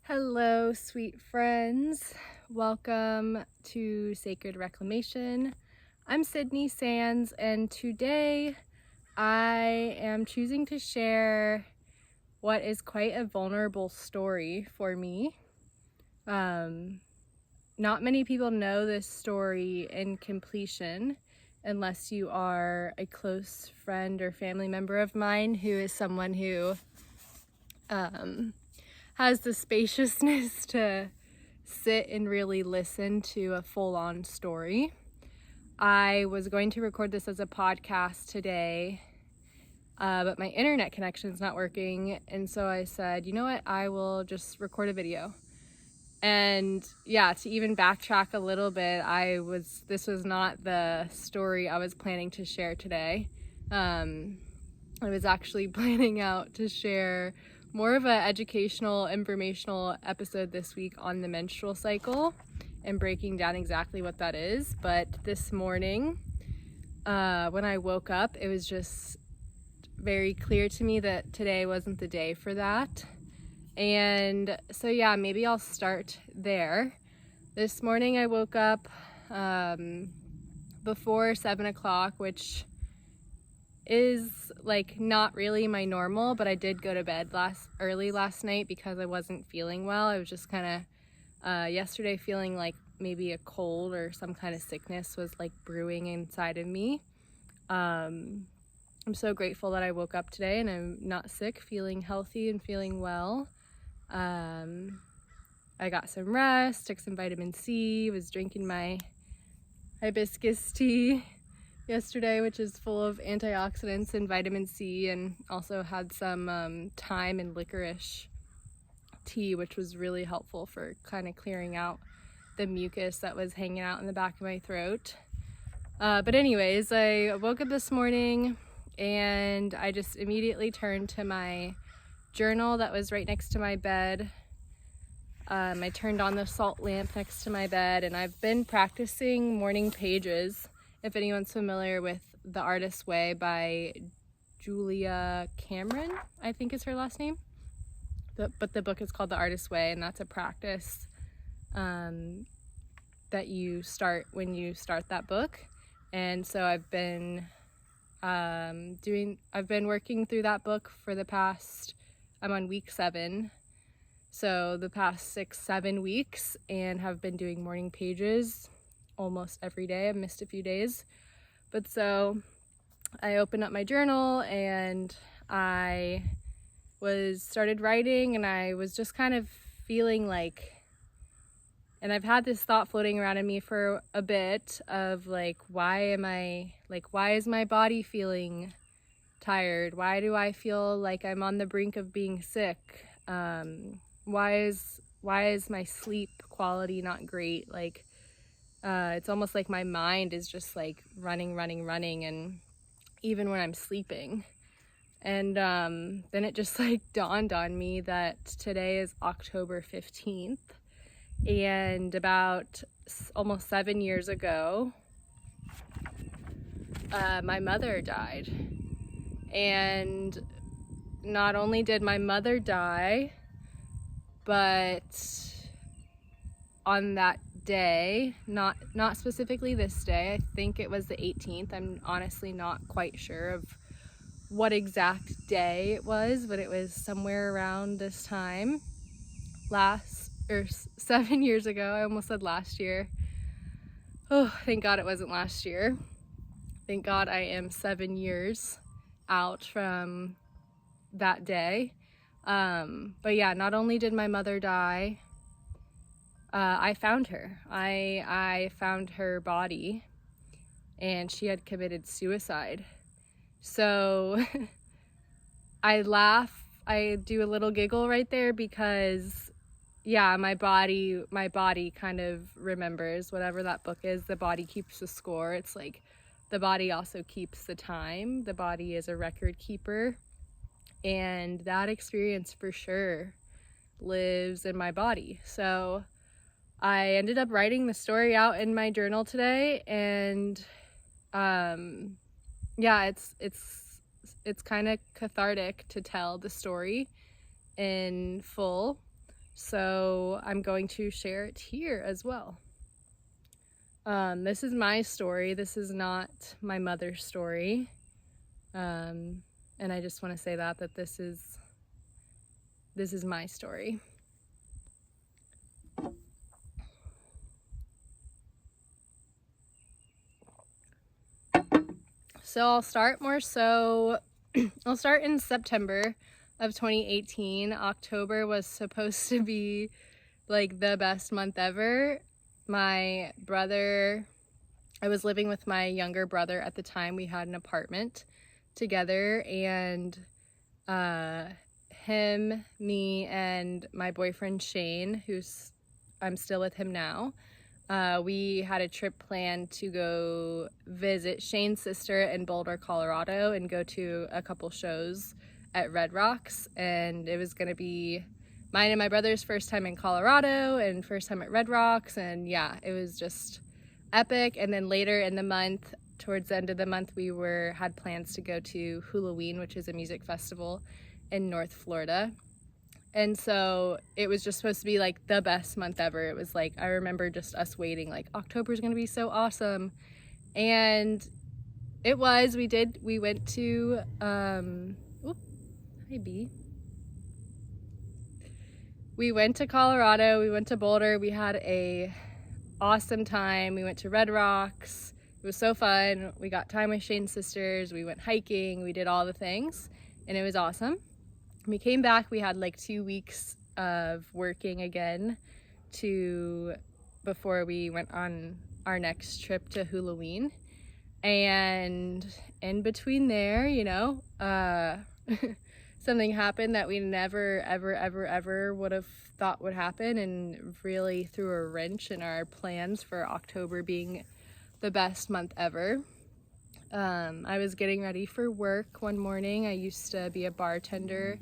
Hello, sweet friends. Welcome to Sacred Reclamation. I'm Sydney Sands, and today I am choosing to share what is quite a vulnerable story for me. Not many people know this story in completion unless you are a close friend or family member of mine who is someone who has the spaciousness to sit and really listen to a full-on story. I was going to record this as a podcast today, but my internet connection is not working, and so I said, you know what, I will just record a video. And yeah, to even backtrack a little bit, this was not the story I was planning to share today. I was actually planning out to share more of an educational, informational episode this week on the menstrual cycle and breaking down exactly what that is. But this morning, when I woke up, it was just very clear to me that today wasn't the day for that. And so yeah, maybe I'll start there. This morning I woke up before 7 o'clock, which is like not really my normal, but I did go to bed early last night because I wasn't feeling well. I was just kind of yesterday feeling like maybe a cold or some kind of sickness was like brewing inside of me. I'm so grateful that I woke up today and I'm not sick, feeling healthy and feeling well. I got some rest, took some vitamin C, was drinking my hibiscus tea yesterday, which is full of antioxidants and vitamin C, and also had some thyme and licorice tea, which was really helpful for kind of clearing out the mucus that was hanging out in the back of my throat. But anyways, I woke up this morning and I just immediately turned to my journal that was right next to my bed. I turned on the salt lamp next to my bed, and I've been practicing morning pages. If anyone's familiar with The Artist's Way by Julia Cameron, I think is her last name. But the book is called The Artist's Way, and that's a practice that you start when you start that book. And so I've been working through that book for I'm on week 7. So the past 6-7 weeks, and have been doing morning pages almost every day. I've missed a few days, but so I opened up my journal and I started writing, and I was just kind of feeling like, and I've had this thought floating around in me for a bit of like, why is my body feeling tired? Why do I feel like I'm on the brink of being sick? Why is my sleep quality not great? Like, it's almost like my mind is just like running, and even when I'm sleeping. And then it just like dawned on me that today is October 15th, and about almost 7 years ago, my mother died. And not only did my mother die, but on that day, not specifically this day, I think it was the 18th. I'm honestly not quite sure of what exact day it was, but it was somewhere around this time 7 years ago. I almost said last year. Oh, thank God it wasn't last year. Thank God I am 7 years out from that day. But yeah, not only did my mother die, I found her. I found her body, and she had committed suicide. So I laugh, I do a little giggle right there because yeah, my body kind of remembers whatever that book is. The body keeps the score. It's like the body also keeps the time. The body is a record keeper. And that experience for sure lives in my body. So I ended up writing the story out in my journal today, and yeah, it's kind of cathartic to tell the story in full. so I'm going to share it here as well. This is my story. This is not my mother's story. And I just want to say that this is my story. So I'll start in September of 2018. October was supposed to be like the best month ever. I was living with my younger brother at the time. We had an apartment together, and him, me, and my boyfriend Shane, I'm still with him now, we had a trip planned to go visit Shane's sister in Boulder, Colorado, and go to a couple shows at Red Rocks. And it was going to be mine and my brother's first time in Colorado and first time at Red Rocks. And yeah, it was just epic. And then later in the month, towards the end of the month, we had plans to go to Halloween, which is a music festival in North Florida. And so it was just supposed to be like the best month ever. It was like, I remember just us waiting, like, October's gonna be so awesome. And it was. We went to hi B. We went to Colorado, we went to Boulder, we had a awesome time. We went to Red Rocks. It was so fun. We got time with Shane's sisters, we went hiking, we did all the things, and it was awesome. When we came back, we had like 2 weeks of working again before we went on our next trip to Halloween. And in between there, something happened that we never, ever would have thought would happen, and really threw a wrench in our plans for October being the best month ever. I was getting ready for work one morning. I used to be a bartender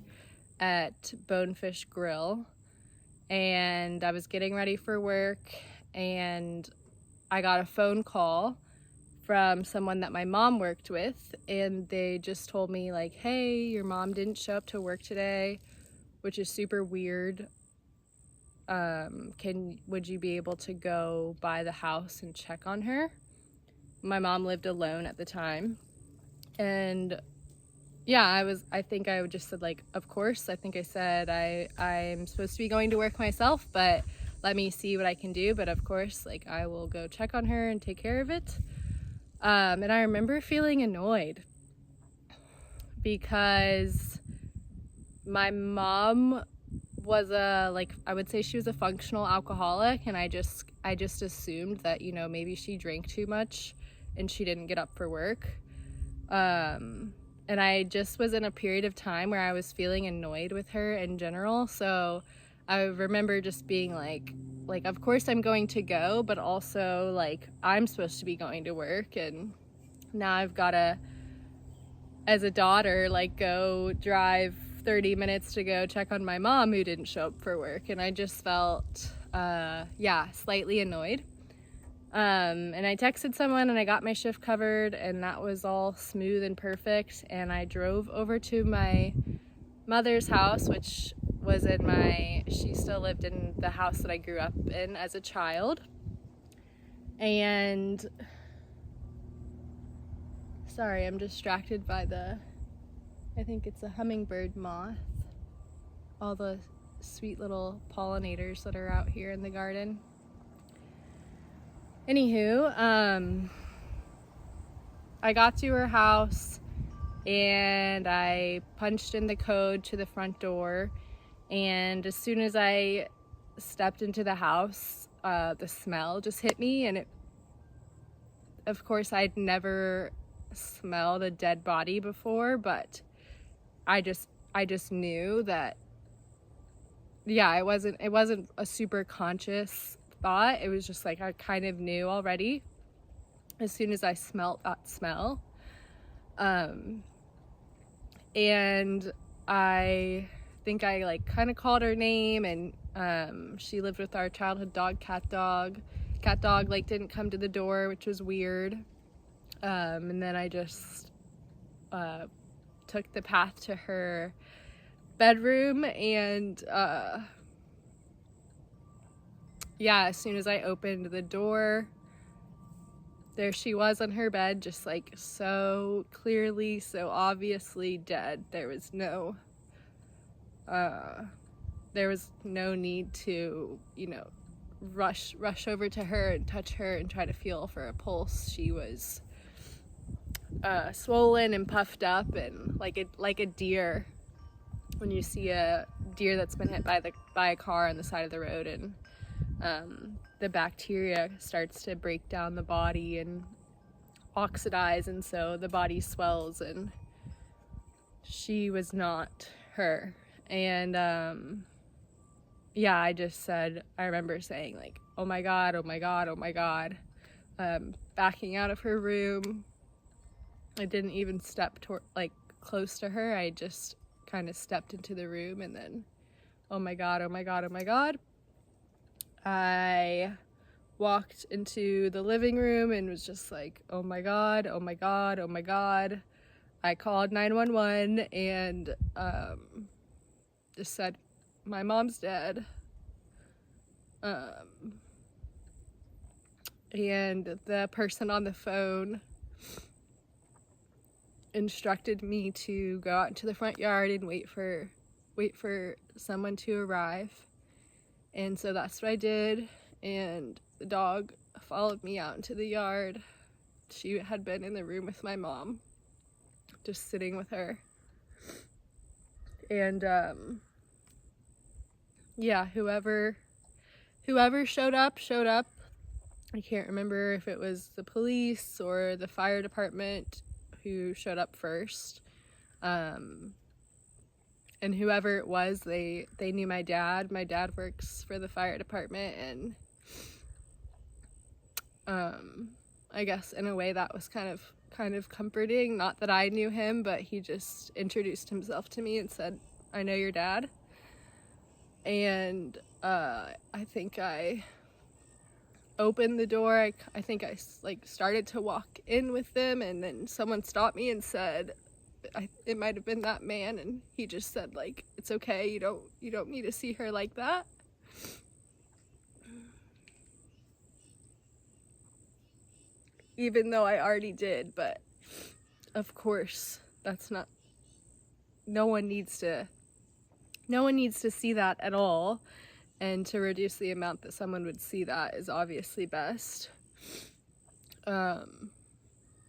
at Bonefish Grill, and I was getting ready for work, and I got a phone call from someone that my mom worked with, and they just told me like, hey, your mom didn't show up to work today, which is super weird. Would you be able to go by the house and check on her? My mom lived alone at the time, and yeah, I think I just said like, of course. I think I said I'm supposed to be going to work myself, but let me see what I can do. But of course, like, I will go check on her and take care of it. And I remember feeling annoyed because my mom was I would say she was a functional alcoholic, and I just assumed that, maybe she drank too much and she didn't get up for work. And I just was in a period of time where I was feeling annoyed with her in general. So I remember just being like, of course I'm going to go, but also like, I'm supposed to be going to work, and now I've got to, as a daughter, like, go drive 30 minutes to go check on my mom who didn't show up for work. And I just felt, slightly annoyed. And I texted someone, and I got my shift covered, and that was all smooth and perfect. And I drove over to my mother's house, which was she still lived in the house that I grew up in as a child. And sorry, I'm distracted by I think it's a hummingbird moth. All the sweet little pollinators that are out here in the garden. Anywho, I got to her house, and I punched in the code to the front door, and as soon as I stepped into the house, the smell just hit me, and of course I'd never smelled a dead body before, but I just knew that, yeah, it wasn't a super conscious thought. It was just like, I kind of knew already as soon as I smelt that smell. And I think I like kind of called her name, and she lived with our childhood dog, cat dog like didn't come to the door, which was weird. And then I just took the path to her bedroom, and yeah, as soon as I opened the door, there she was on her bed, just like so clearly, so obviously dead. There was no need to, rush over to her and touch her and try to feel for a pulse. She was swollen and puffed up, and like a deer when you see a deer that's been hit by a car on the side of the road, and the bacteria starts to break down the body and oxidize, and so the body swells, and she was not her. And yeah, I remember saying like, oh my god, oh my god, oh my god, backing out of her room. I didn't even step close to her. I just kind of stepped into the room, and then oh my god, oh my god, oh my god, I walked into the living room and was just like, oh my god, oh my god, oh my god. I called 911 and just said, my mom's dead. And the person on the phone instructed me to go out into the front yard and wait for someone to arrive. And so that's what I did, and the dog followed me out into the yard. She had been in the room with my mom, just sitting with her. And yeah, whoever showed up. I can't remember if it was the police or the fire department who showed up first. And whoever it was, they knew my dad. My dad works for the fire department, and I guess in a way that was kind of comforting. Not that I knew him, but he just introduced himself to me and said, I know your dad. And I think I opened the door. I think I started to walk in with them, and then someone stopped me and said, it might have been that man, and he just said like, it's okay, you don't need to see her like that. Even though I already did, but of course no one needs to see that at all, and to reduce the amount that someone would see that is obviously best. Yeah,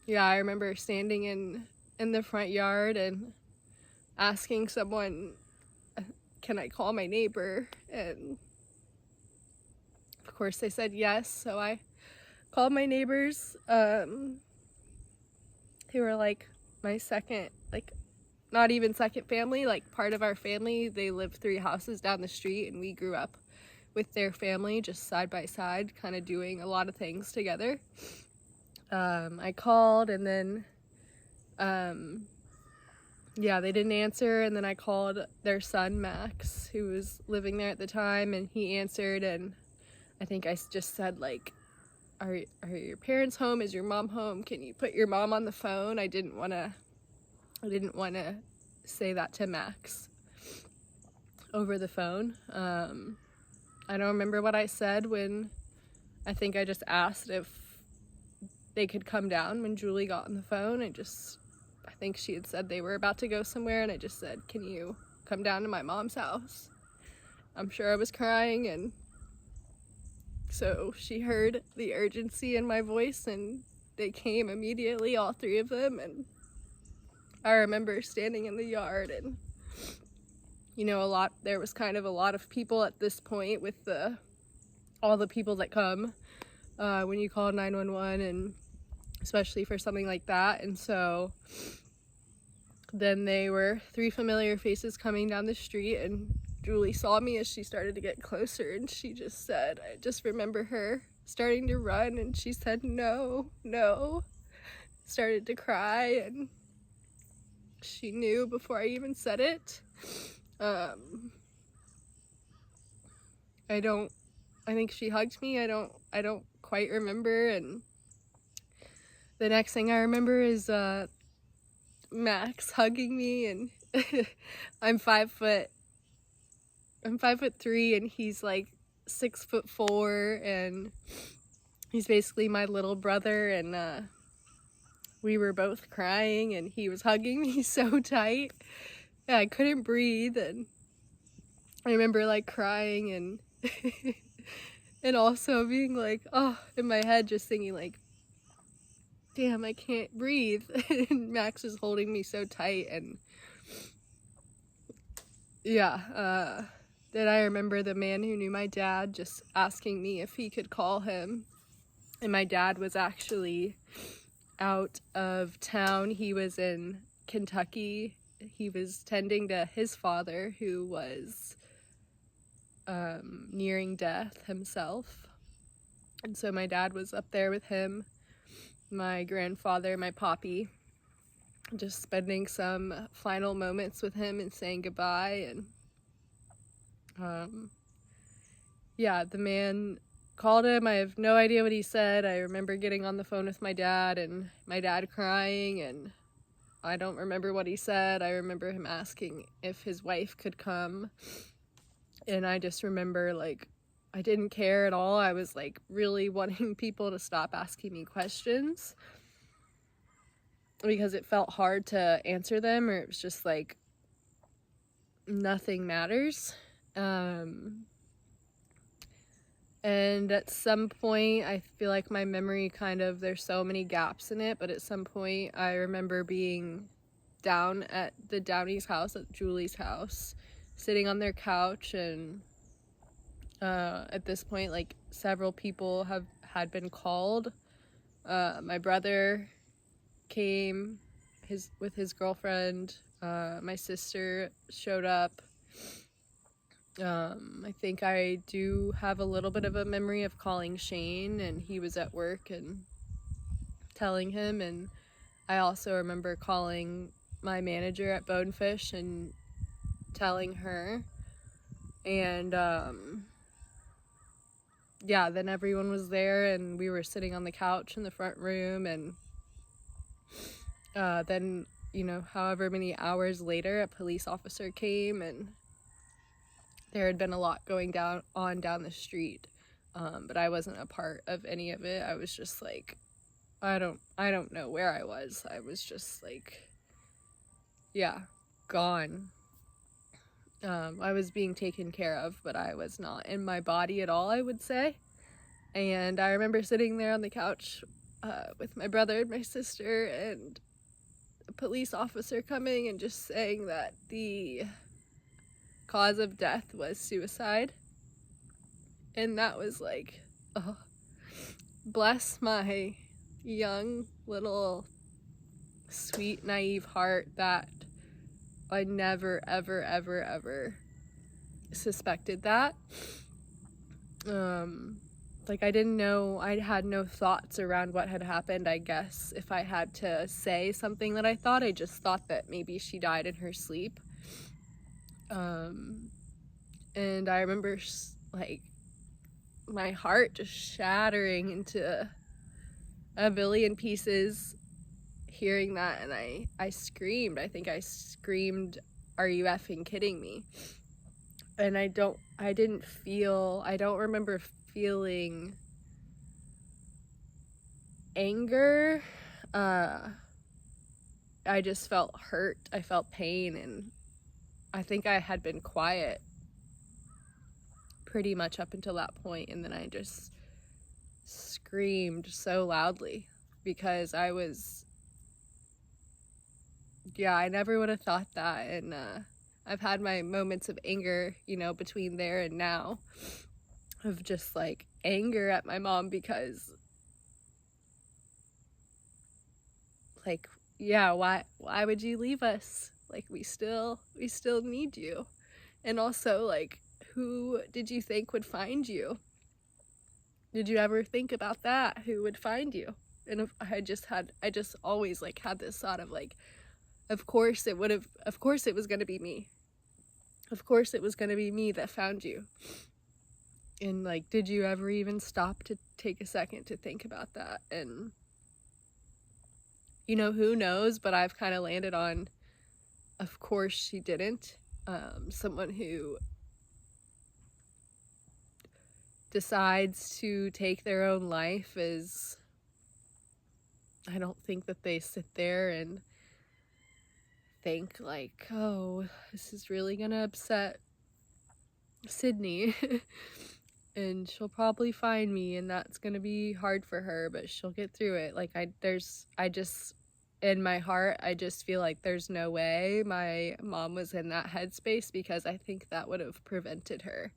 I remember standing in the front yard and asking someone, can I call my neighbor? And of course they said yes, so I called my neighbors, who were like my second, not even second family, like part of our family. They lived 3 houses down the street, and we grew up with their family just side by side, kind of doing a lot of things together. I called, and then yeah, they didn't answer, and then I called their son Max, who was living there at the time, and he answered, and I think I just said like, are your parents home? Is your mom home? Can you put your mom on the phone? I didn't want to say that to Max over the phone. I don't remember what I said when I think I just asked if they could come down when Julie got on the phone. I think she had said they were about to go somewhere, and I just said, can you come down to my mom's house? I'm sure I was crying, and so she heard the urgency in my voice, and they came immediately, all 3 of them. And I remember standing in the yard, and there was kind of a lot of people at this point with all the people that come when you call 911, and especially for something like that. And so then they were 3 familiar faces coming down the street, and Julie saw me as she started to get closer, and she just said, I just remember her starting to run, and she said, no, started to cry, and she knew before I even said it. I think she hugged me. I don't quite remember. And the next thing I remember is Max hugging me, and I'm 5'3", and he's like 6'4", and he's basically my little brother, and we were both crying, and he was hugging me so tight. Yeah, I couldn't breathe, and I remember like crying and and also being like, oh, in my head just thinking like, damn, I can't breathe. And Max was holding me so tight, and yeah, then I remember the man who knew my dad just asking me if he could call him, and my dad was actually out of town. He was in Kentucky. He was tending to his father, who was nearing death himself, and so my dad was up there with him, my grandfather, my poppy, just spending some final moments with him and saying goodbye. And yeah, the man called him. I have no idea what he said. I remember getting on the phone with my dad and my dad crying, and I don't remember what he said. I remember him asking if his wife could come, and I just remember like I didn't care at all. I was like really wanting people to stop asking me questions because it felt hard to answer them, or it was just like nothing matters. And at some point, I feel like my memory there's so many gaps in it, but at some point I remember being down at the Downey's house, at Julie's house, sitting on their couch, and at this point, like, several people had been called. My brother came with his girlfriend. My sister showed up. I think I do have a little bit of a memory of calling Shane, and he was at work, and telling him. And I also remember calling my manager at Bonefish and telling her. And yeah, then everyone was there, and we were sitting on the couch in the front room. And then, however many hours later, a police officer came, and there had been a lot going down the street, but I wasn't a part of any of it. I was just like, I don't know where I was. I was just like, yeah, gone. I was being taken care of, but I was not in my body at all, I would say. And I remember sitting there on the couch with my brother and my sister, and a police officer coming and just saying that the cause of death was suicide. And that was like, oh, bless my young little sweet naive heart that I never ever ever ever suspected that. Like, I didn't know, I had no thoughts around what had happened. I guess if I had to say something that I thought, I just thought that maybe she died in her sleep. And I remember like my heart just shattering into a billion pieces hearing that, and I screamed. I think I screamed, "Are you effing kidding me?" And I don't remember feeling anger. I just felt hurt. I felt pain, and I think I had been quiet pretty much up until that point, and then I just screamed so loudly because I never would have thought that. And I've had my moments of anger, between there and now, of just like anger at my mom because, like, yeah, why would you leave us? Like, we still need you. And also, like, who did you think would find you? Did you ever think about that? Who would find you? And I just always like had this thought of like, of course it was going to be me. Of course it was going to be me that found you. And like, did you ever even stop to take a second to think about that? And who knows, but I've kind of landed on, of course she didn't. Someone who decides to take their own life is, I don't think that they sit there and think like, oh, this is really gonna upset Sydney and she'll probably find me and that's gonna be hard for her, but she'll get through it. Like in my heart, I just feel like there's no way my mom was in that headspace, because I think that would have prevented her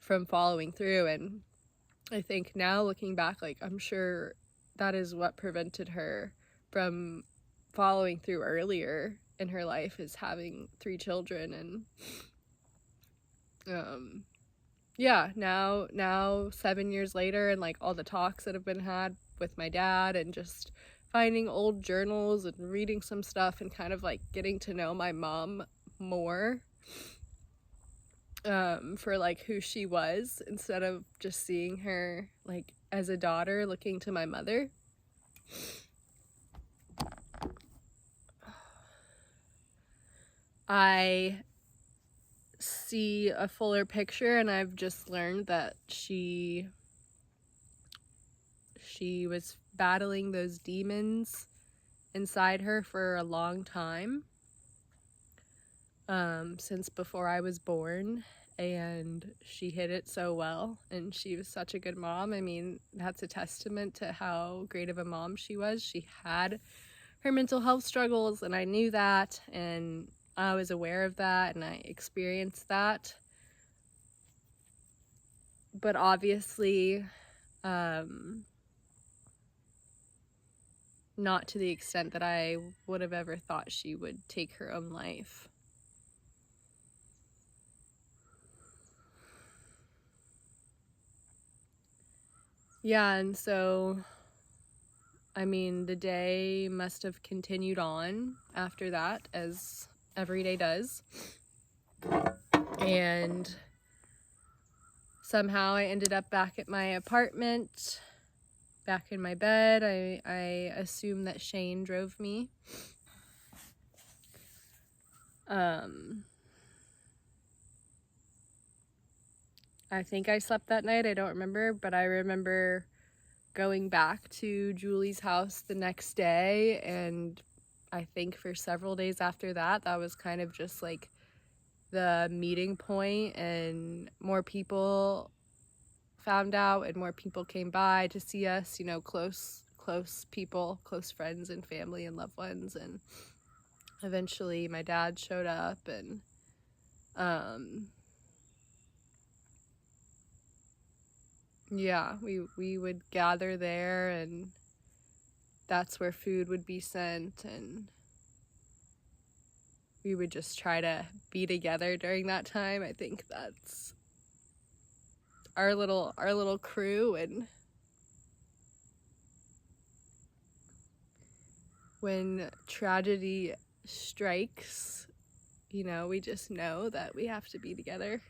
from following through. And I think now looking back, like, I'm sure that is what prevented her from following through earlier in her life, is having 3 children. And yeah, now 7 years later, and like all the talks that have been had with my dad, and just finding old journals and reading some stuff and kind of like getting to know my mom more, for like who she was, instead of just seeing her like as a daughter looking to my mother. I see a fuller picture, and I've just learned that she was battling those demons inside her for a long time, since before I was born, and she hid it so well, and she was such a good mom. I mean, that's a testament to how great of a mom she was. She had her mental health struggles, and I knew that, and I was aware of that, and I experienced that. But obviously, not to the extent that I would have ever thought she would take her own life. Yeah, and so, I mean, the day must have continued on after that, as every day does. And somehow I ended up back at my apartment, back in my bed. I assume that Shane drove me. I think I slept that night. I don't remember, but I remember going back to Julie's house the next day, and I think for several days after that, that was kind of just like the meeting point, and more people found out and more people came by to see us, you know, close people, close friends and family and loved ones. And eventually my dad showed up, and yeah, we would gather there, and that's where food would be sent, and we would just try to be together during that time. I think that's our little crew. And when tragedy strikes, you know, we just know that we have to be together.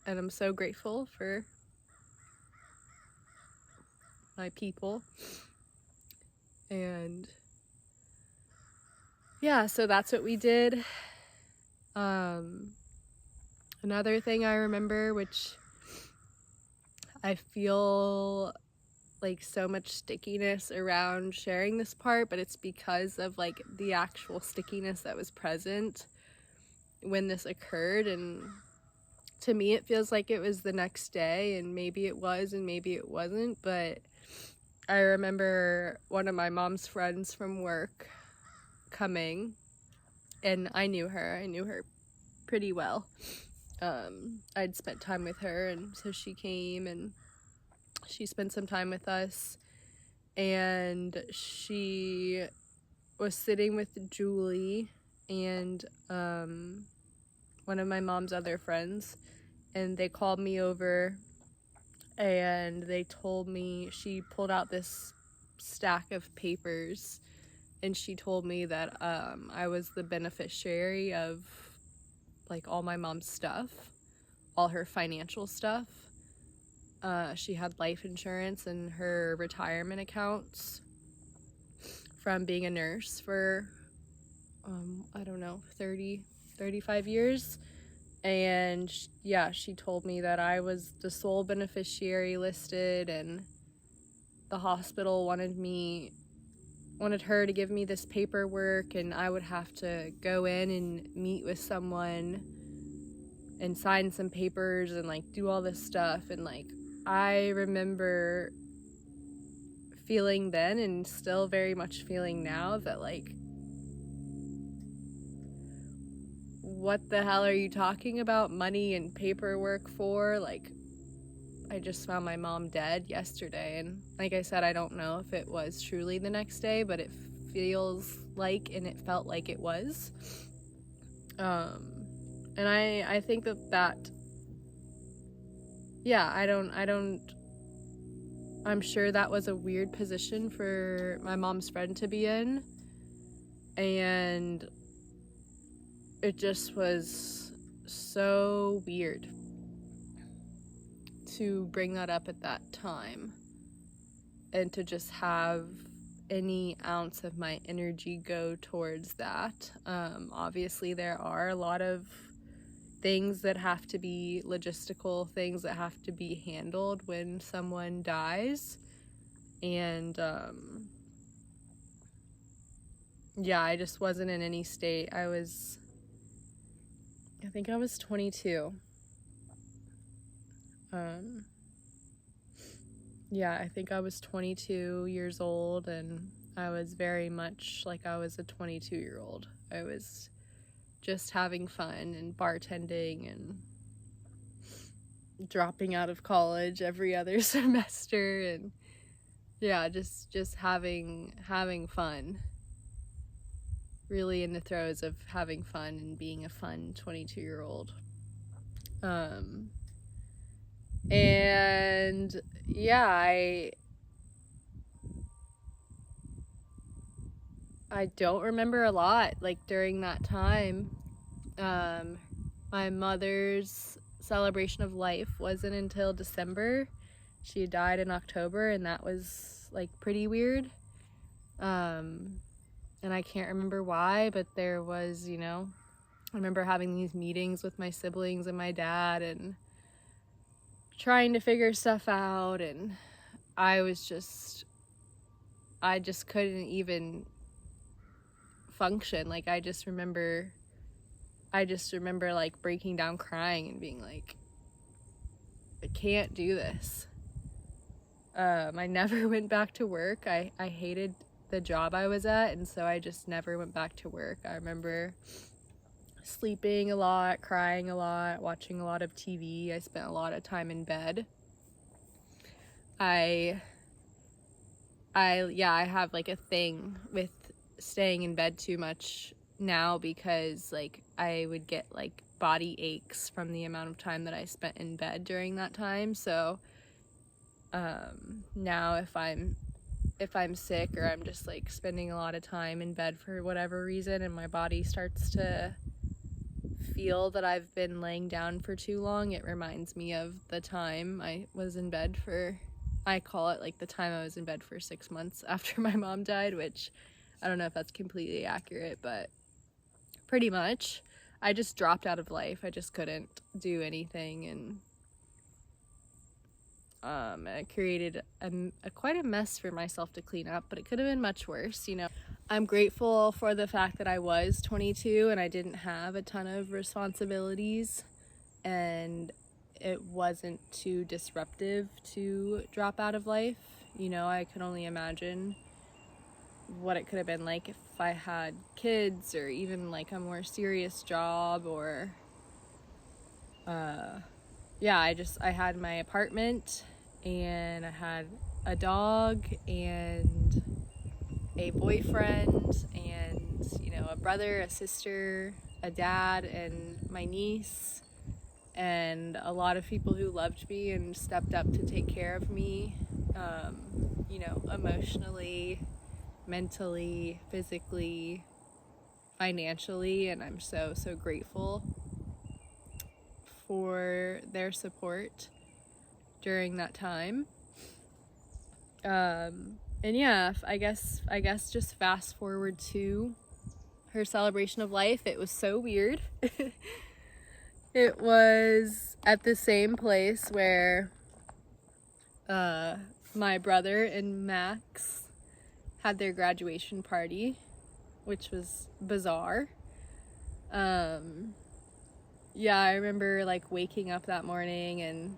And I'm so grateful for my people. And yeah, so that's what we did. Another thing I remember, which I feel like so much stickiness around sharing this part, but it's because of like the actual stickiness that was present when this occurred. And to me, it feels like it was the next day, and maybe it was and maybe it wasn't. But I remember one of my mom's friends from work coming, and I knew her pretty well. I'd spent time with her, and so she came and she spent some time with us, and she was sitting with Julie and one of my mom's other friends, and they called me over, and they told me, she pulled out this stack of papers, and she told me that I was the beneficiary of like all my mom's stuff, all her financial stuff. She had life insurance and her retirement accounts from being a nurse for I don't know, 35 years. And she told me that I was the sole beneficiary listed, and the hospital wanted her to give me this paperwork, and I would have to go in and meet with someone and sign some papers and like do all this stuff. And like, I remember feeling then, and still very much feeling now, that like, what the hell are you talking about money and paperwork for? Like, I just found my mom dead yesterday, and like I said, I don't know if it was truly the next day, but it feels like, and it felt like it was. And I think I'm sure that was a weird position for my mom's friend to be in, and it just was so weird to bring that up at that time, and to just have any ounce of my energy go towards that. Obviously, there are a lot of things that have to be logistical, things that have to be handled when someone dies. And I just wasn't in any state. I think I was 22. I think I was 22 years old, and I was very much like I was a 22-year-old. I was just having fun and bartending and dropping out of college every other semester, and just having fun. Really in the throes of having fun and being a fun 22-year-old. I don't remember a lot, like, during that time. My mother's celebration of life wasn't until December. She died in October, and that was, like, pretty weird. And I can't remember why, but there was, I remember having these meetings with my siblings and my dad and trying to figure stuff out, and I just couldn't even function. Like, I just remember like breaking down crying and being like, I can't do this. I never went back to work. I hated the job I was at, and so I just never went back to work. I remember sleeping a lot, crying a lot, watching a lot of TV. I spent a lot of time in bed. I have like a thing with staying in bed too much now, because like I would get like body aches from the amount of time that I spent in bed during that time. So now if I'm sick, or I'm just like spending a lot of time in bed for whatever reason, and my body starts to feel that I've been laying down for too long, it reminds me of the time I was in bed for, I call it like the time I was in bed for 6 months after my mom died, which I don't know if that's completely accurate, but pretty much. I just dropped out of life. I just couldn't do anything, and it created quite a mess for myself to clean up, but it could have been much worse, I'm grateful for the fact that I was 22 and I didn't have a ton of responsibilities, and it wasn't too disruptive to drop out of life. I could only imagine what it could have been like if I had kids, or even like a more serious job, or I had my apartment, and I had a dog, and a boyfriend, and a brother, a sister, a dad, and my niece, and a lot of people who loved me and stepped up to take care of me, emotionally, mentally, physically, financially, and I'm so grateful for their support during that time. I guess just fast forward to her celebration of life. It was so weird. It was at the same place where my brother and Max had their graduation party, which was bizarre. Yeah, I remember like waking up that morning and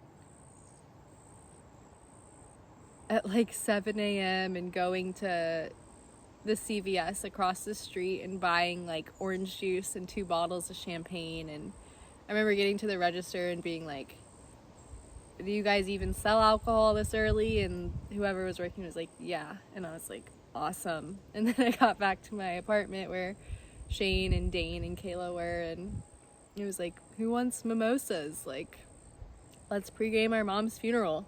at like 7 a.m. and going to the CVS across the street and buying like orange juice and 2 bottles of champagne. And I remember getting to the register and being like, do you guys even sell alcohol this early? And whoever was working was like, yeah. And I was like, awesome. And then I got back to my apartment where Shane and Dane and Kayla were, and it was like, who wants mimosas? Like, let's pregame our mom's funeral.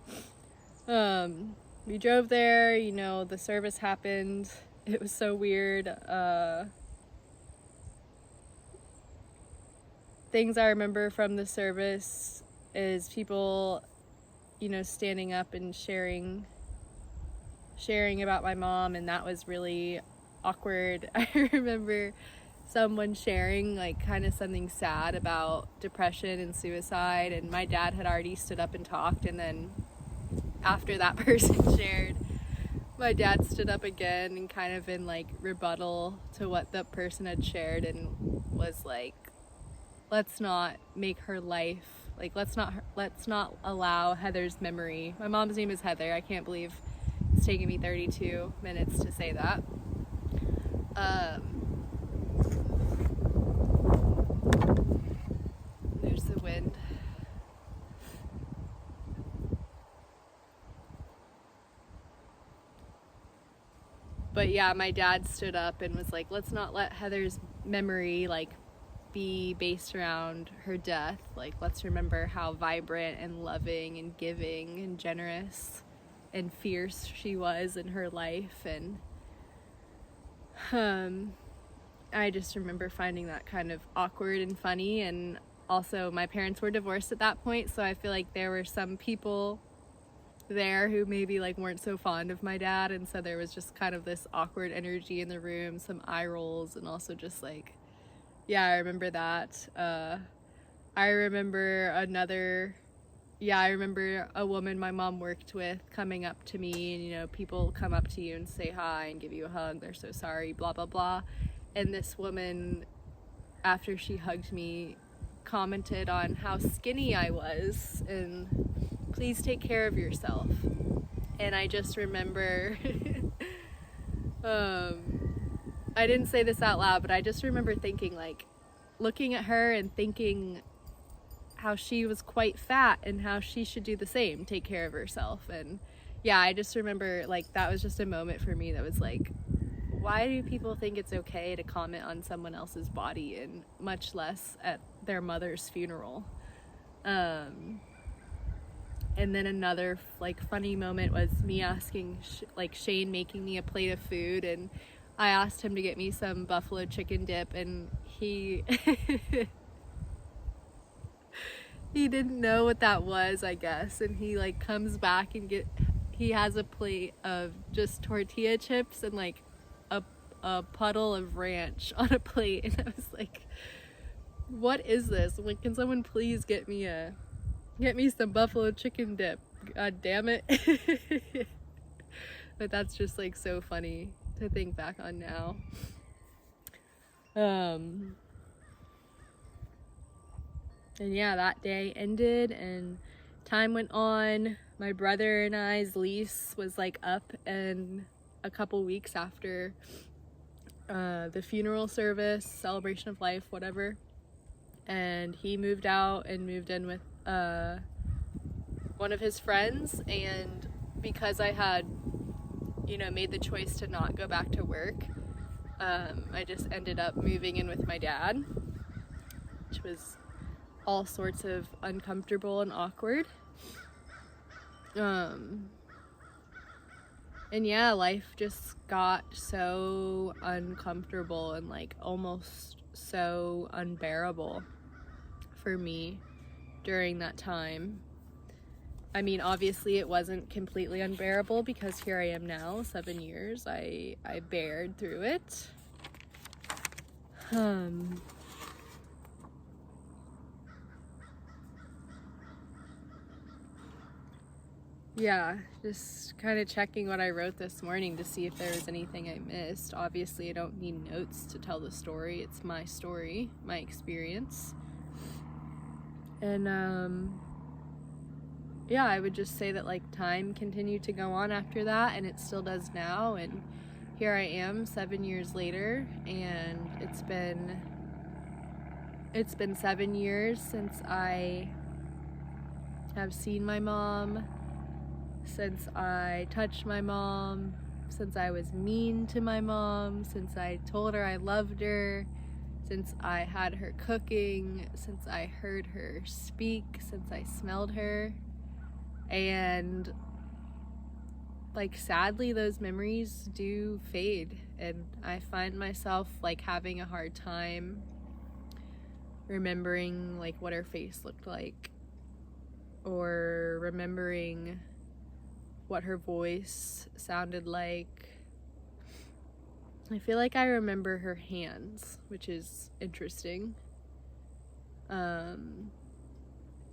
We drove there, you know, the service happened. It was so weird. Things I remember from the service is people, you know, standing up and sharing about my mom, and that was really awkward. I remember someone sharing like kind of something sad about depression and suicide, and my dad had already stood up and talked, and then after that person shared, my dad stood up again and kind of in like rebuttal to what the person had shared, and was like, let's not make her life, like let's not allow Heather's memory. My mom's name is Heather. I can't believe it's taken me 32 minutes to say that. There's the wind. But yeah, my dad stood up and was like, let's not let Heather's memory like be based around her death. Like, let's remember how vibrant and loving and giving and generous and fierce she was in her life. And I just remember finding that kind of awkward and funny. And also my parents were divorced at that point, so I feel like there were some people there who maybe like weren't so fond of my dad, and so there was just kind of this awkward energy in the room, some eye rolls, and also just like, yeah, I remember that. I remember a woman my mom worked with coming up to me, and you know, people come up to you and say hi and give you a hug, they're so sorry, blah blah blah. And this woman, after she hugged me, commented on how skinny I was and please take care of yourself. And I just remember I didn't say this out loud, but I just remember thinking, like, looking at her and thinking how she was quite fat and how she should do the same, take care of herself. And yeah, I just remember like that was just a moment for me that was like, why do people think it's okay to comment on someone else's body, and much less at their mother's funeral? And then another like funny moment was me asking Shane making me a plate of food, and I asked him to get me some buffalo chicken dip, and he he didn't know what that was, I guess, and he like comes back and he has a plate of just tortilla chips and like a puddle of ranch on a plate, and I was like, what is this? I'm like, can someone please get me some buffalo chicken dip? God damn it. But that's just like so funny to think back on now. And yeah, that day ended and time went on. My brother and I's lease was like up and a couple weeks after the funeral service, celebration of life, whatever. And he moved out and moved in with one of his friends, and because I had, you know, made the choice to not go back to work, I just ended up moving in with my dad, which was all sorts of uncomfortable and awkward. And yeah, life just got so uncomfortable and like almost so unbearable for me during that time. I mean, obviously it wasn't completely unbearable because here I am now, 7 years. I bared through it. Yeah, just kind of checking what I wrote this morning to see if there was anything I missed. Obviously, I don't need notes to tell the story. It's my story, my experience. And yeah, I would just say that like time continued to go on after that, and it still does now. And here I am 7 years later, and it's been 7 years since I have seen my mom, since I touched my mom, since I was mean to my mom, since I told her I loved her, since I had her cooking, since I heard her speak, since I smelled her. And like sadly those memories do fade, and I find myself like having a hard time remembering like what her face looked like, or remembering what her voice sounded like. I feel like I remember her hands, which is interesting. And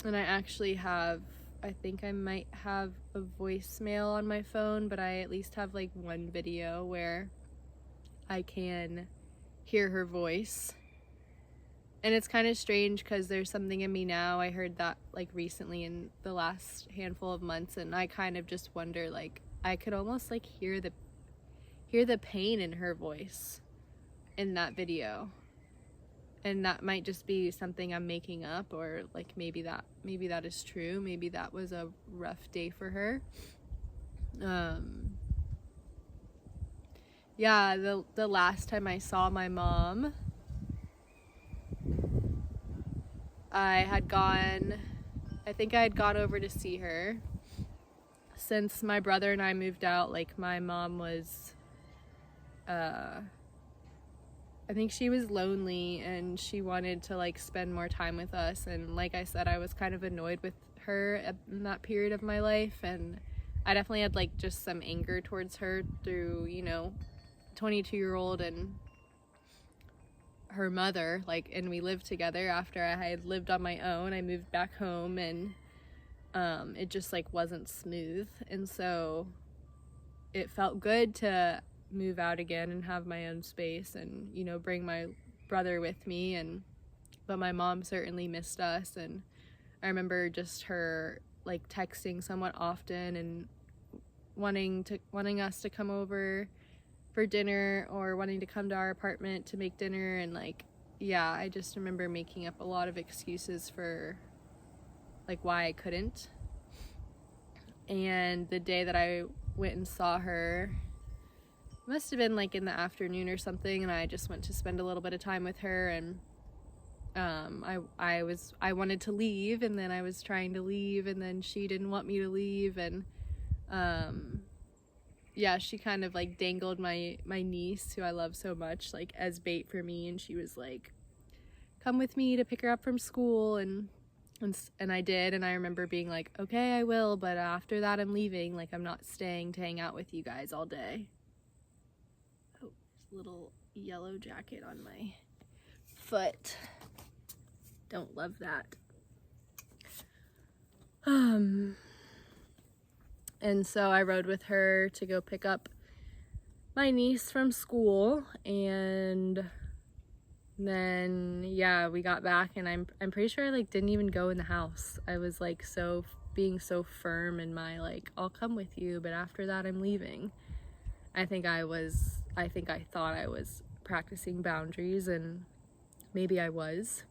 I actually have, I think I might have a voicemail on my phone, but I at least have like one video where I can hear her voice. And it's kind of strange because there's something in me now. I heard that like recently in the last handful of months, and I kind of just wonder, like, I could almost like hear the pain in her voice in that video. And that might just be something I'm making up, or like maybe that is true. Maybe that was a rough day for her. Yeah, the last time I saw my mom, I think I had gone over to see her. Since my brother and I moved out, like my mom was, I think she was lonely and she wanted to like spend more time with us. And like I said, I was kind of annoyed with her in that period of my life. And I definitely had like just some anger towards her through, 22-year-old and her mother, like, and we lived together. After I had lived on my own, I moved back home, and it just like wasn't smooth. And so it felt good to move out again and have my own space and, bring my brother with me. But my mom certainly missed us, and I remember just her like texting somewhat often and wanting us to come over for dinner, or wanting to come to our apartment to make dinner. And like, yeah, I just remember making up a lot of excuses for like why I couldn't. And the day that I went and saw her, must have been like in the afternoon or something, and I just went to spend a little bit of time with her. And I wanted to leave, and then I was trying to leave, and then she didn't want me to leave. And yeah, she kind of like dangled my niece, who I love so much, like as bait for me. And she was like, come with me to pick her up from school. And I did. And I remember being like, okay, I will, but after that I'm leaving. Like, I'm not staying to hang out with you guys all day. Oh, there's a little yellow jacket on my foot. Don't love that. And so I rode with her to go pick up my niece from school, and then yeah, we got back, and I'm pretty sure I like didn't even go in the house. I was like being so firm in my like, I'll come with you, but after that I'm leaving. I think I thought I was practicing boundaries, and maybe I was.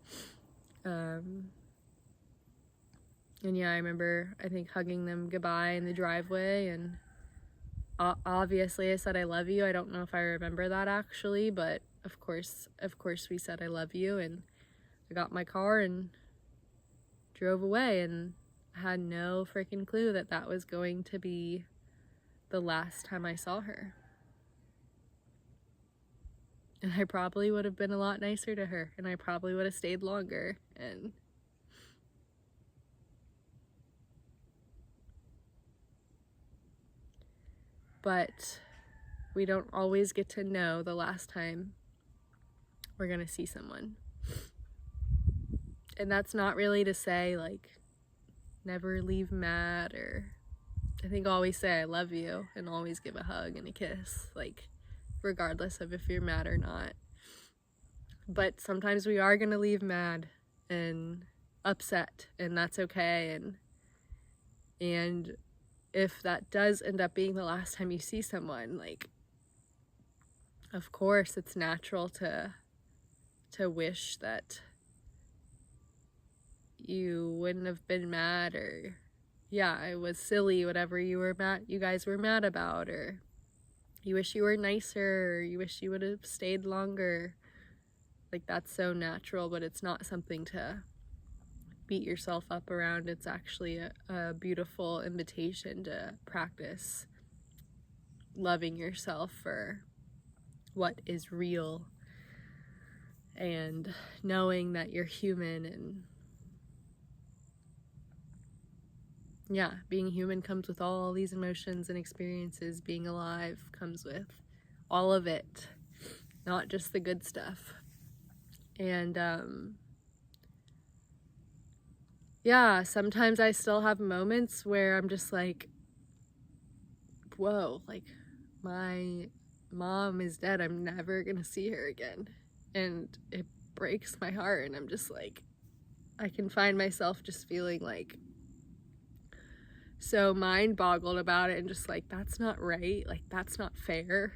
And yeah, I remember, I think, hugging them goodbye in the driveway, and obviously I said I love you. I don't know if I remember that actually, but of course we said I love you, and I got my car and drove away, and I had no freaking clue that that was going to be the last time I saw her. And I probably would have been a lot nicer to her, and I probably would have stayed longer. But we don't always get to know the last time we're gonna see someone. And that's not really to say like never leave mad, or I think always say I love you and always give a hug and a kiss, like regardless of if you're mad or not. But sometimes we are gonna leave mad and upset, and that's okay. And if that does end up being the last time you see someone, like, of course it's natural to wish that you wouldn't have been mad, or yeah, it was silly, whatever you guys were mad about, or you wish you were nicer, or you wish you would have stayed longer. Like, that's so natural, but it's not something to beat yourself up around. It's actually a beautiful invitation to practice loving yourself for what is real, and knowing that you're human. And yeah, being human comes with all these emotions and experiences. Being alive comes with all of it, not just the good stuff. And yeah, sometimes I still have moments where I'm just like, whoa, like, my mom is dead. I'm never gonna see her again. And it breaks my heart. And I'm just like, I can find myself just feeling like so mind boggled about it, and just like, that's not right. Like, that's not fair.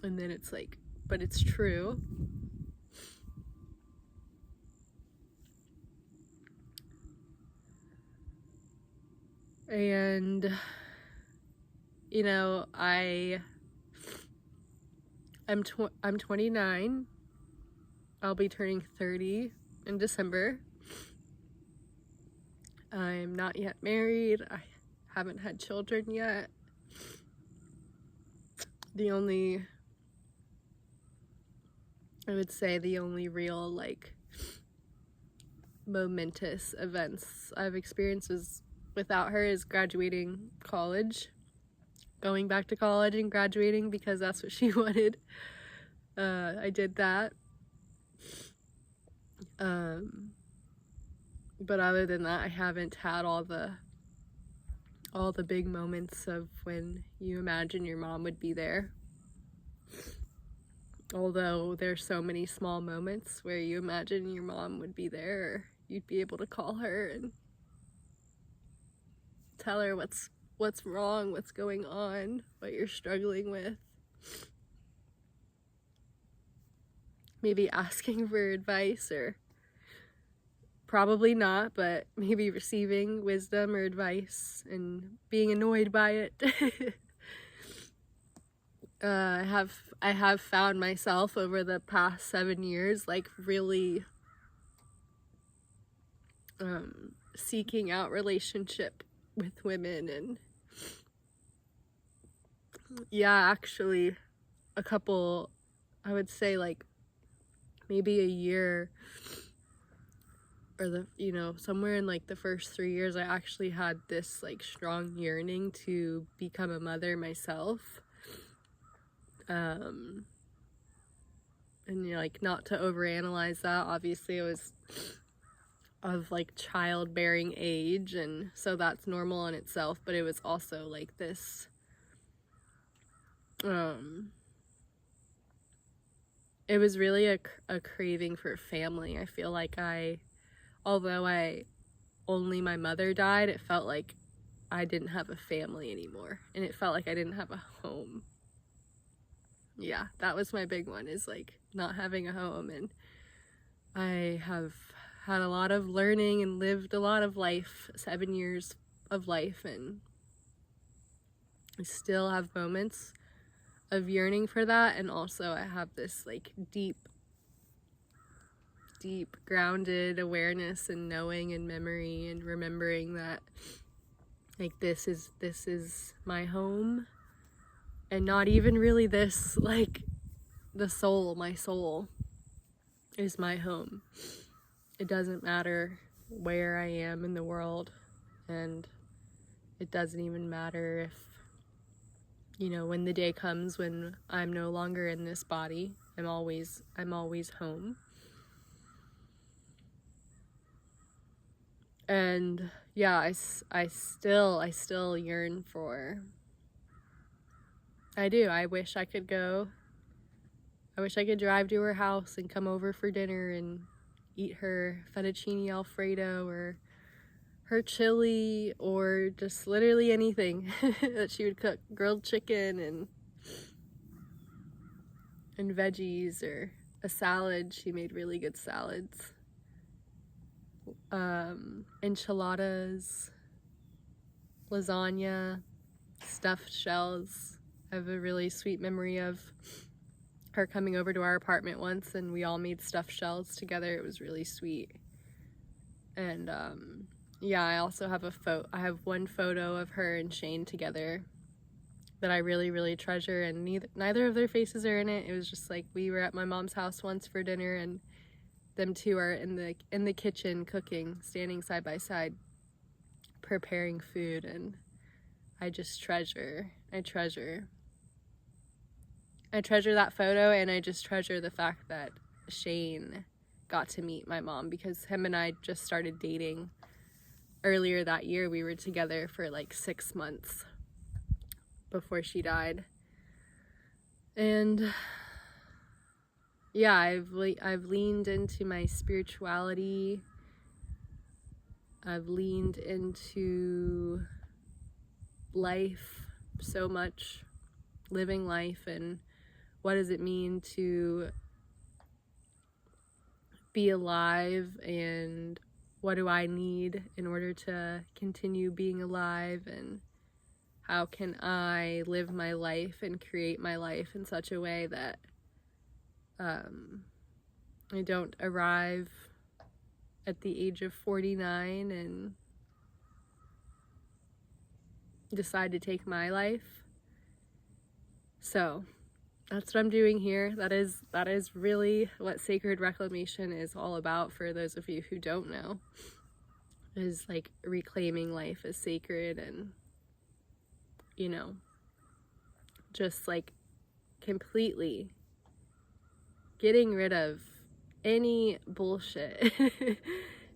And then it's like, but it's true. And you know, I'm 29. I'll be turning 30 in December. I'm not yet married. I haven't had children yet. I would say the only real, like, momentous events I've experienced without her is graduating college, going back to college and graduating because that's what she wanted. I did that. But other than that, I haven't had all the big moments of when you imagine your mom would be there. Although there's so many small moments where you imagine your mom would be there, or you'd be able to call her and tell her what's wrong, what's going on, what you're struggling with. Maybe asking for advice, or probably not, but maybe receiving wisdom or advice and being annoyed by it. I have found myself over the past 7 years, like, really seeking out relationship with women. And yeah, actually a couple, I would say, like, maybe a year, or somewhere in like the first 3 years, I actually had this like strong yearning to become a mother myself. And like, not to overanalyze that, obviously it was of like childbearing age, and so that's normal in itself, but it was also like this it was really a craving for family. I feel like although only my mother died, it felt like I didn't have a family anymore, and it felt like I didn't have a home. Yeah, that was my big one, is like not having a home. And I have had a lot of learning and lived a lot of life, 7 years of life, and I still have moments of yearning for that. And also I have this like deep grounded awareness and knowing and memory and remembering that like this is my home, and not even really this, like my soul is my home. It doesn't matter where I am in the world, and it doesn't even matter if when the day comes when I'm no longer in this body. I'm always home. And yeah, I still yearn for, I do. I wish I could drive to her house and come over for dinner and eat her fettuccine alfredo or her chili or just literally anything that she would cook. Grilled chicken and veggies or a salad. She made really good salads. Enchiladas, lasagna, stuffed shells. I have a really sweet memory of her coming over to our apartment once and we all made stuffed shells together. It was really sweet. And yeah, I also have I have one photo of her and Shane together that I really, really treasure, and neither of their faces are in it. It was just like we were at my mom's house once for dinner and them two are in the kitchen cooking, standing side by side, preparing food, and I treasure that photo, and I just treasure the fact that Shane got to meet my mom because him and I just started dating earlier that year. We were together for like 6 months before she died. And yeah, I've leaned into my spirituality. I've leaned into life so much, living life, and what does it mean to be alive, and what do I need in order to continue being alive, and how can I live my life and create my life in such a way that I don't arrive at the age of 49 and decide to take my life. So that's what I'm doing here. That is really what sacred reclamation is all about, for those of you who don't know. Is like reclaiming life as sacred and, you know, just like completely getting rid of any bullshit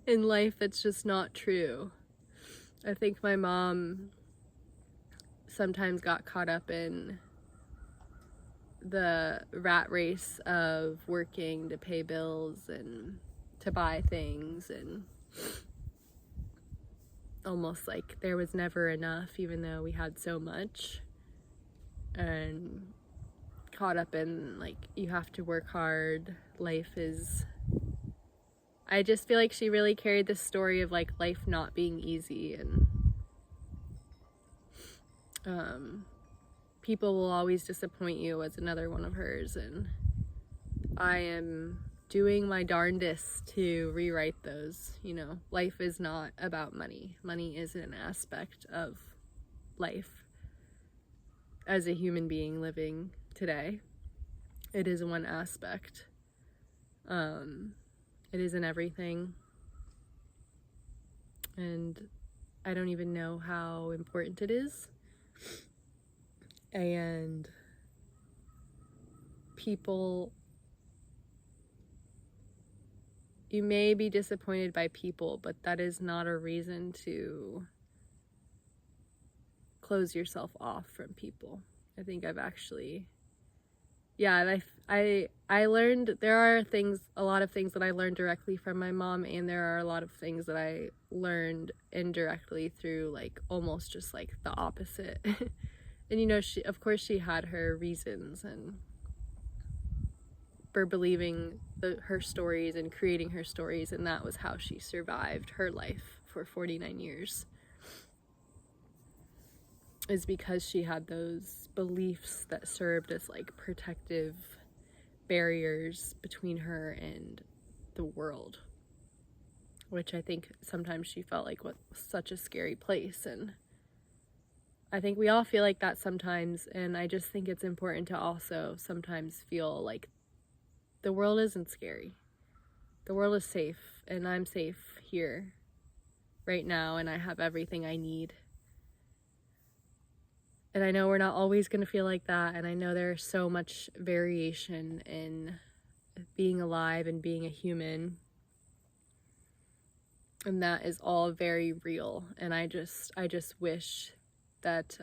in life that's just not true. I think my mom sometimes got caught up in the rat race of working to pay bills and to buy things, and almost like there was never enough, even though we had so much, and caught up in like, you have to work hard, life is, I just feel like she really carried this story of like life not being easy, and people will always disappoint you was another one of hers, and I am doing my darndest to rewrite those. You know, life is not about money. Money is an aspect of life as a human being living today. It is one aspect. It isn't everything, and I don't even know how important it is. And people, you may be disappointed by people, but that is not a reason to close yourself off from people. I think I've actually, yeah, I learned, there are a lot of things that I learned directly from my mom, and there are a lot of things that I learned indirectly through like almost just like the opposite. And you know, of course she had her reasons and for believing her stories and creating her stories, and that was how she survived her life for 49 years. Is because she had those beliefs that served as like protective barriers between her and the world, which I think sometimes she felt like was such a scary place. And I think we all feel like that sometimes, and I just think it's important to also sometimes feel like the world isn't scary. The world is safe, and I'm safe here right now, and I have everything I need. And I know we're not always going to feel like that. And I know there's so much variation in being alive and being a human. And that is all very real. And I just wish that,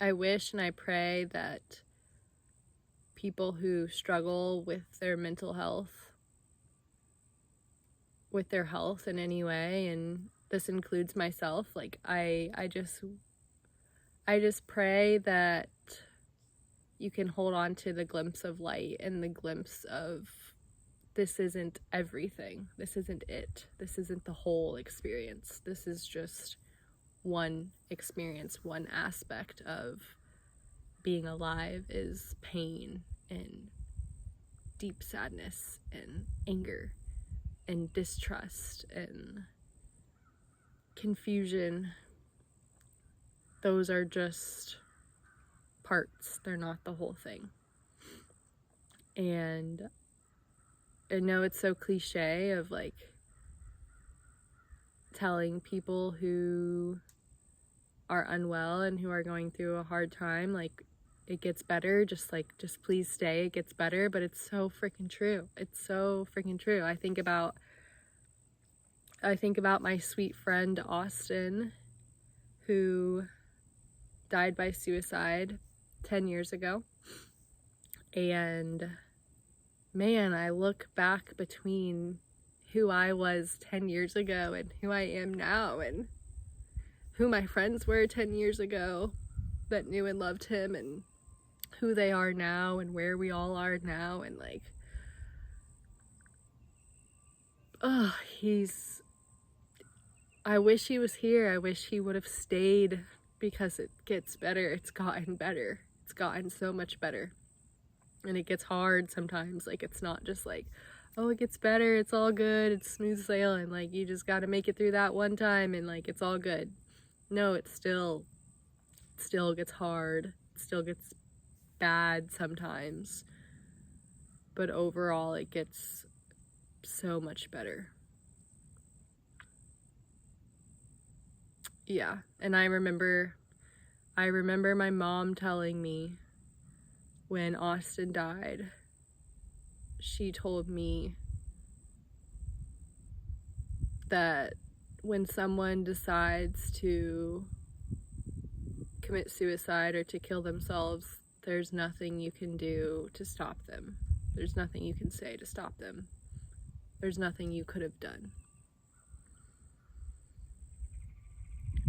I wish and I pray that people who struggle with their mental health, with their health in any way, and this includes myself, like I just pray that you can hold on to the glimpse of light and the glimpse of this isn't everything. This isn't it. This isn't the whole experience. This is just one experience, one aspect of being alive is pain and deep sadness and anger and distrust and confusion. Those are just parts. They're not the whole thing. And I know it's so cliche of like telling people who are unwell and who are going through a hard time, like, it gets better, just please stay, it gets better. But it's so freaking true. It's so freaking true. I think about my sweet friend Austin, who died by suicide 10 years ago. And man, I look back between who I was 10 years ago and who I am now, and who my friends were 10 years ago that knew and loved him, and who they are now, and where we all are now. And like, oh, I wish he was here. I wish he would have stayed, because it gets better. It's gotten better. It's gotten so much better. And it gets hard sometimes. Like, it's not just like, oh, it gets better, it's all good, it's smooth sailing, like you just gotta make it through that one time and like it's all good. No, it still gets hard. It still gets bad sometimes. But overall, it gets so much better. Yeah, and I remember my mom telling me when Austin died, she told me that when someone decides to commit suicide or to kill themselves, there's nothing you can do to stop them. There's nothing you can say to stop them. There's nothing you could have done.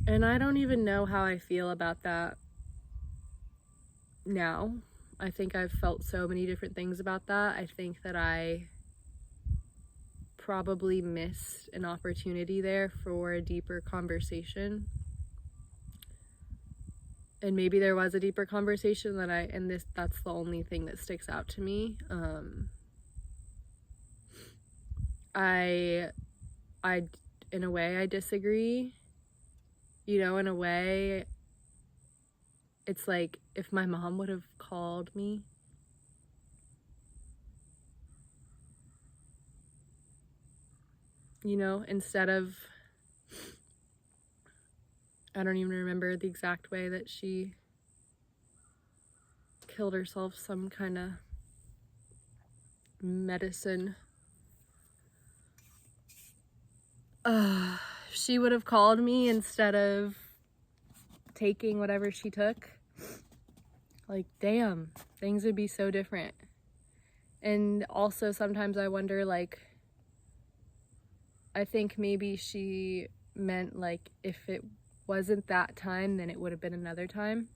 And I don't even know how I feel about that now. I think I've felt so many different things about that. I think that I probably missed an opportunity there for a deeper conversation. And maybe there was a deeper conversation that's the only thing that sticks out to me. I in a way I disagree. You know, in a way, it's like if my mom would have called me, you know, instead of, I don't even remember the exact way that she killed herself, some kind of medicine. She would have called me instead of taking whatever she took. Like, damn, things would be so different. And also sometimes I wonder, like, I think maybe she meant, like, if it wasn't that time, then it would have been another time.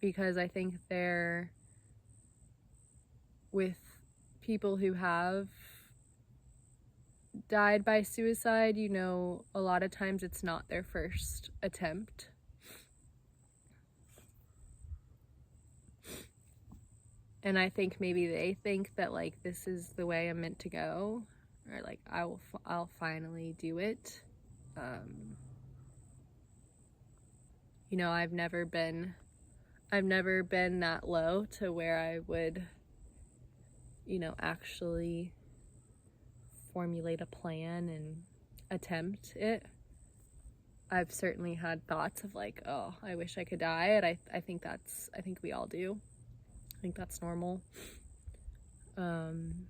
Because I think with people who have died by suicide, you know, a lot of times it's not their first attempt. And I think maybe they think that, like, this is the way I'm meant to go, or like I'll finally do it. You know, I've never been that low to where I would, you know, actually formulate a plan and attempt it. I've certainly had thoughts of like, oh, I wish I could die. And I think we all do. I think that's normal. And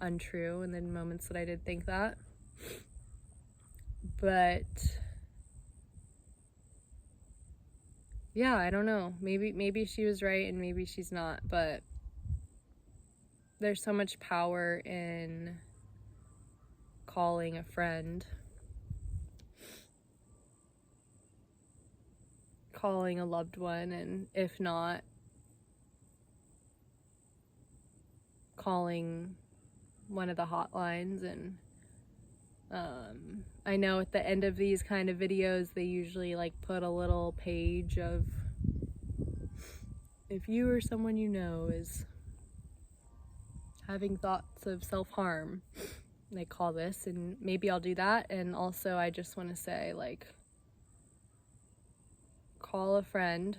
untrue, and then moments that I did think that. But yeah, I don't know. Maybe she was right and maybe she's not, but there's so much power in calling a friend, calling a loved one, and if not, calling one of the hotlines. And I know at the end of these kind of videos they usually like put a little page of, if you or someone you know is having thoughts of self-harm, they call this, and maybe I'll do that. And also I just want to say, like, call a friend,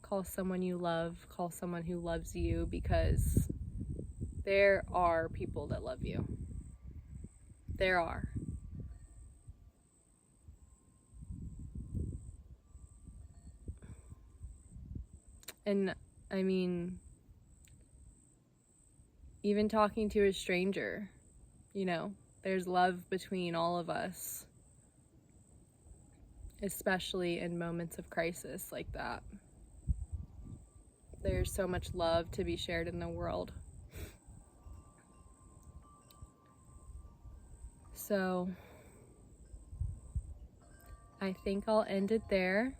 call someone you love, call someone who loves you, because there are people that love you. There are. And I mean, even talking to a stranger, you know, there's love between all of us, especially in moments of crisis like that. There's so much love to be shared in the world. So I think I'll end it there.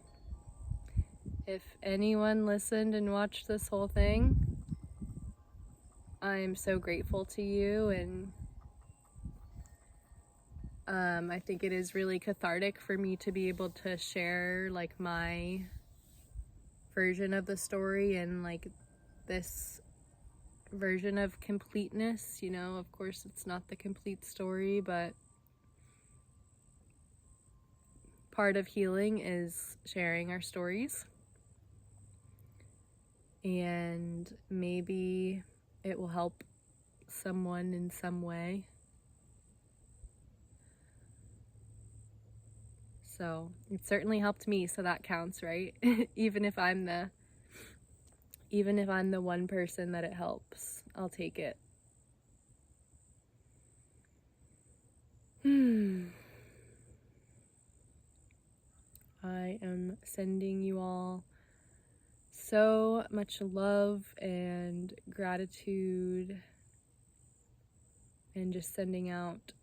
If anyone listened and watched this whole thing, I am so grateful to you, and I think it is really cathartic for me to be able to share like my version of the story and like this version of completeness. You know, of course it's not the complete story, but part of healing is sharing our stories, and maybe it will help someone in some way. So it certainly helped me, so that counts, right? even if I'm the one person that it helps, I'll take it. I am sending you all so much love and gratitude, and just sending out,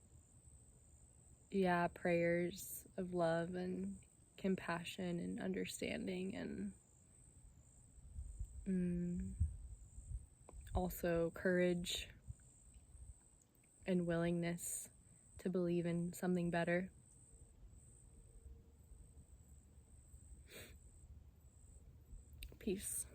prayers of love and compassion and understanding, and also courage and willingness to believe in something better. Peace.